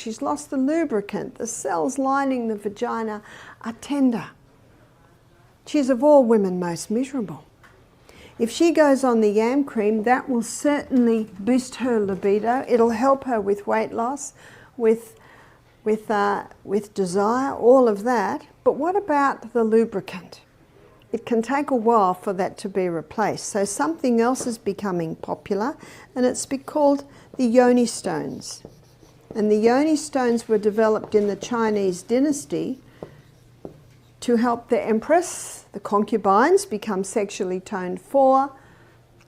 She's lost the lubricant. The cells lining the vagina are tender. She's of all women most miserable. If she goes on the yam cream, that will certainly boost her libido. It'll help her with weight loss, with desire, all of that. But what about the lubricant? It can take a while for that to be replaced. So something else is becoming popular, and it's called the Yoni Stones. And the Yoni Stones were developed in the Chinese dynasty to help the empress, the concubines, become sexually toned for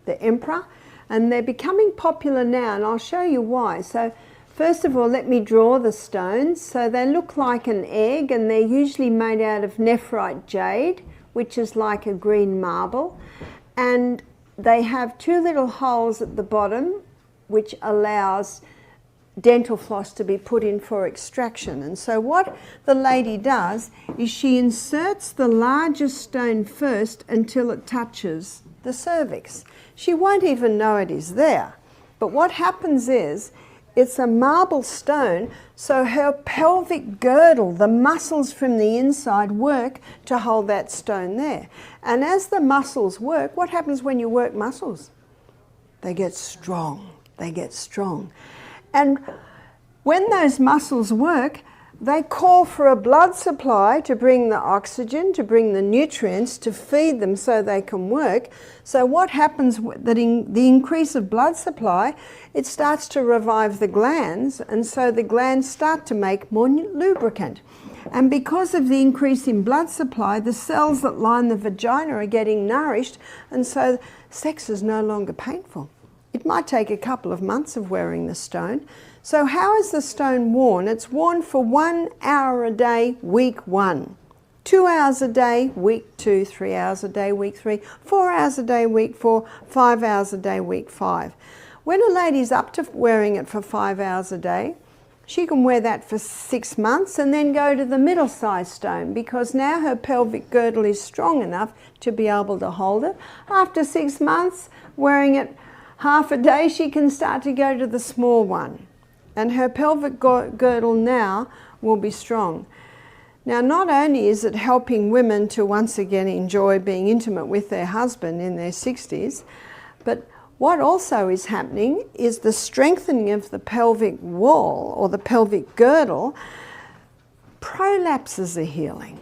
the emperor. And they're becoming popular now, and I'll show you why. So first of all, let me draw the stones. So they look like an egg, and they're usually made out of nephrite jade, which is like a green marble. And they have two little holes at the bottom, which allows dental floss to be put in for extraction. And so what the lady does is she inserts the largest stone first until it touches the cervix. She won't even know it is there. But what happens is, it's a marble stone, so her pelvic girdle, the muscles from the inside, work to hold that stone there. And as the muscles work, what happens when you work muscles? They get strong. They get strong. And when those muscles work, they call for a blood supply to bring the oxygen, to bring the nutrients, to feed them so they can work. So what happens, that in the increase of blood supply, it starts to revive the glands, and so the glands start to make more lubricant. And because of the increase in blood supply, the cells that line the vagina are getting nourished, and so sex is no longer painful. It might take a couple of months of wearing the stone. So how is the stone worn? It's worn for 1 hour a day, week 1. 2 hours a day, week 2. 3 hours a day, week 3. 4 hours a day, week 4. 5 hours a day, week 5. When a lady's up to wearing it for 5 hours a day, she can wear that for 6 months and then go to the middle-sized stone, because now her pelvic girdle is strong enough to be able to hold it. After 6 months, wearing it half a day, she can start to go to the small one. And her pelvic girdle now will be strong. Now, not only is it helping women to once again enjoy being intimate with their husband in their 60s, but what also is happening is the strengthening of the pelvic wall or the pelvic girdle. Prolapses are healing.